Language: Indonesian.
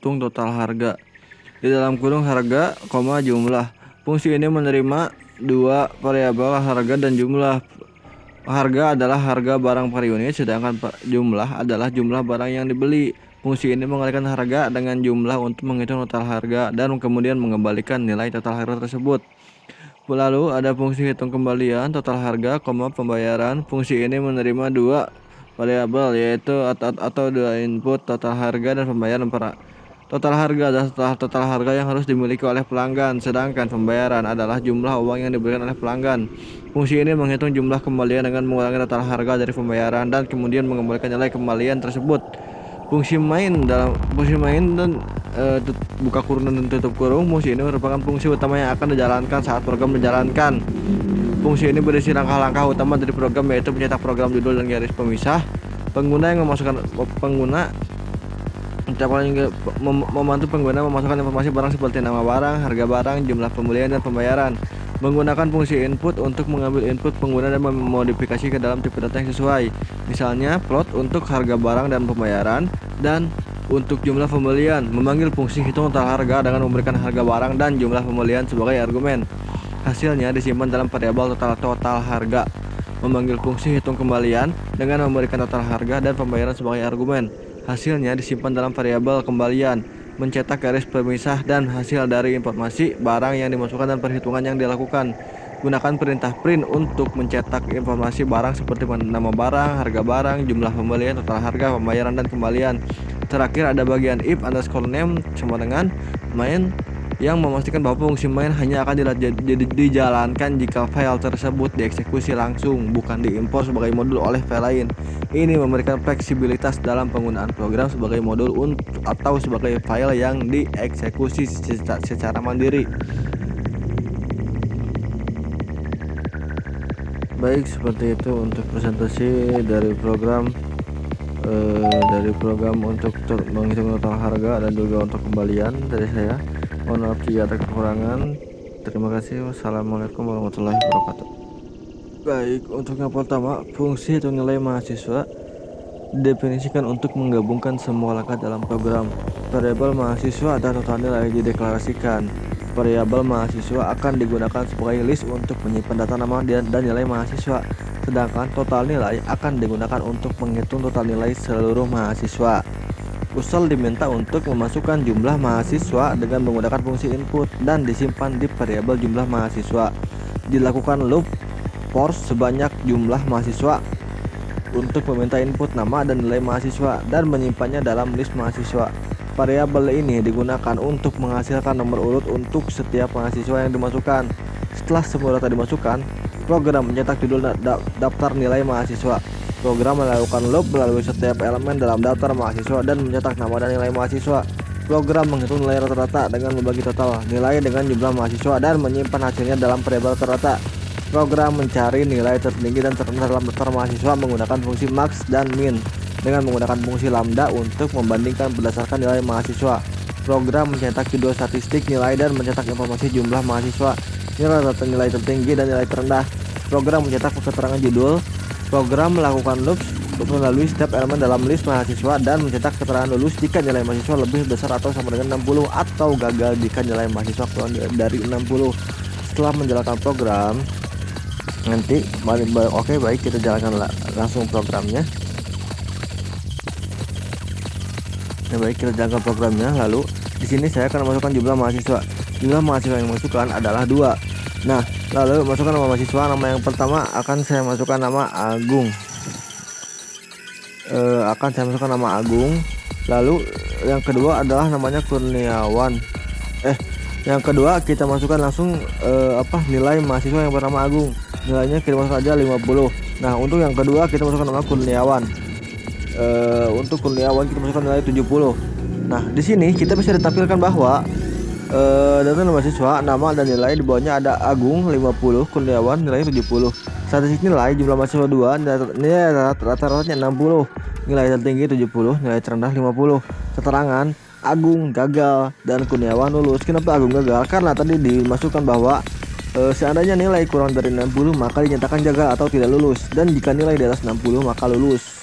menghitung total harga. Di dalam kurung harga, jumlah. Fungsi ini menerima dua variabel harga dan jumlah. Harga adalah harga barang per unit, sedangkan jumlah adalah jumlah barang yang dibeli. Fungsi ini mengalihkan harga dengan jumlah untuk menghitung total harga dan kemudian mengembalikan nilai total harga tersebut. Lalu ada fungsi hitung kembalian total harga, pembayaran. Fungsi ini menerima dua variabel yaitu atau dua input, total harga dan pembayaran per. Total harga adalah total harga yang harus dimiliki oleh pelanggan, sedangkan pembayaran adalah jumlah uang yang diberikan oleh pelanggan. Fungsi ini menghitung jumlah kembalian dengan mengurangi total harga dari pembayaran dan kemudian mengembalikan nilai kembalian tersebut. Fungsi main dan buka kurung dan tutup kurung. Fungsi ini merupakan fungsi utama yang akan dijalankan saat program dijalankan. Fungsi ini berisi langkah-langkah utama dari program, yaitu mencetak program judul dan garis pemisah. Membantu pengguna memasukkan informasi barang seperti nama barang, harga barang, jumlah pembelian dan pembayaran. Menggunakan fungsi input untuk mengambil input pengguna dan memodifikasi ke dalam tipe data yang sesuai. Misalnya plot untuk harga barang dan pembayaran, dan untuk jumlah pembelian. Memanggil fungsi hitung total harga dengan memberikan harga barang dan jumlah pembelian sebagai argumen. Hasilnya disimpan dalam variabel total harga. Memanggil fungsi hitung kembalian dengan memberikan total harga dan pembayaran sebagai argumen. Hasilnya disimpan dalam variabel kembalian. Mencetak garis pemisah dan hasil dari informasi barang yang dimasukkan dan perhitungan yang dilakukan. Gunakan perintah print untuk mencetak informasi barang seperti nama barang, harga barang, jumlah pembelian, total harga, pembayaran, dan kembalian. Terakhir ada bagian if underscore name sama dengan main yang memastikan bahwa fungsi main hanya akan dijalankan jika file tersebut dieksekusi langsung, bukan diimpor sebagai modul oleh file lain. Ini memberikan fleksibilitas dalam penggunaan program sebagai modul atau sebagai file yang dieksekusi secara mandiri. Baik, seperti itu untuk presentasi dari program untuk menghitung total harga dan juga untuk kembalian dari saya. Mohon maaf jika ada kekurangan. Terima kasih. Wassalamualaikum warahmatullahi wabarakatuh. Baik, untuk yang pertama, fungsi hitung nilai mahasiswa didefinisikan untuk menggabungkan semua langkah dalam program. Variabel mahasiswa dan total nilai dideklarasikan. Variabel mahasiswa akan digunakan sebagai list untuk menyimpan data nama dan nilai mahasiswa, sedangkan total nilai akan digunakan untuk menghitung total nilai seluruh mahasiswa. Usul diminta untuk memasukkan jumlah mahasiswa dengan menggunakan fungsi input dan disimpan di variabel jumlah mahasiswa. Dilakukan loop for sebanyak jumlah mahasiswa untuk meminta input nama dan nilai mahasiswa dan menyimpannya dalam list mahasiswa. Variabel ini digunakan untuk menghasilkan nomor urut untuk setiap mahasiswa yang dimasukkan. Setelah semua data dimasukkan, program mencetak judul daftar nilai mahasiswa. Program melakukan loop melalui setiap elemen dalam daftar mahasiswa dan mencetak nama dan nilai mahasiswa. Program menghitung nilai rata-rata dengan membagi total nilai dengan jumlah mahasiswa dan menyimpan hasilnya dalam variabel rata-rata. Program mencari nilai tertinggi dan terendah dalam daftar mahasiswa menggunakan fungsi max dan min dengan menggunakan fungsi lambda untuk membandingkan berdasarkan nilai mahasiswa. Program mencetak judul statistik nilai dan mencetak informasi jumlah mahasiswa, nilai tertinggi dan nilai terendah. Program mencetak keterangan judul. Program melakukan loops untuk melalui setiap elemen dalam list mahasiswa dan mencetak keterangan lulus jika nilai mahasiswa lebih besar atau sama dengan 60 atau gagal jika nilai mahasiswa kurang dari 60. Setelah menjalankan program nanti oke, baik, kita jalankan langsung programnya. Baik, kita jalankan programnya. Lalu di sini saya akan masukkan jumlah mahasiswa. Jumlah mahasiswa yang dimasukkan adalah 2. Nah, lalu masukkan nama mahasiswa. Nama yang pertama akan saya masukkan nama Agung. Lalu yang kedua adalah namanya Kurniawan. Yang kedua kita masukkan langsung nilai mahasiswa yang bernama Agung. Nilainya kita masuk aja 50. Nah, untuk yang kedua kita masukkan nama Kurniawan. Untuk Kurniawan kita masukkan nilai 70. Nah, di sini kita bisa ditampilkan bahwa data mahasiswa, nama dan nilai di bawahnya ada Agung 50, Kurniawan nilai 70. Statistik nilai jumlah mahasiswa 2, nilai rata-ratanya 60, nilai tertinggi 70, nilai terendah 50. Keterangan Agung gagal dan Kurniawan lulus. Kenapa Agung gagal? Karena tadi dimasukkan bahwa seandainya nilai kurang dari 60 maka dinyatakan gagal atau tidak lulus, dan jika nilai di atas 60 maka lulus.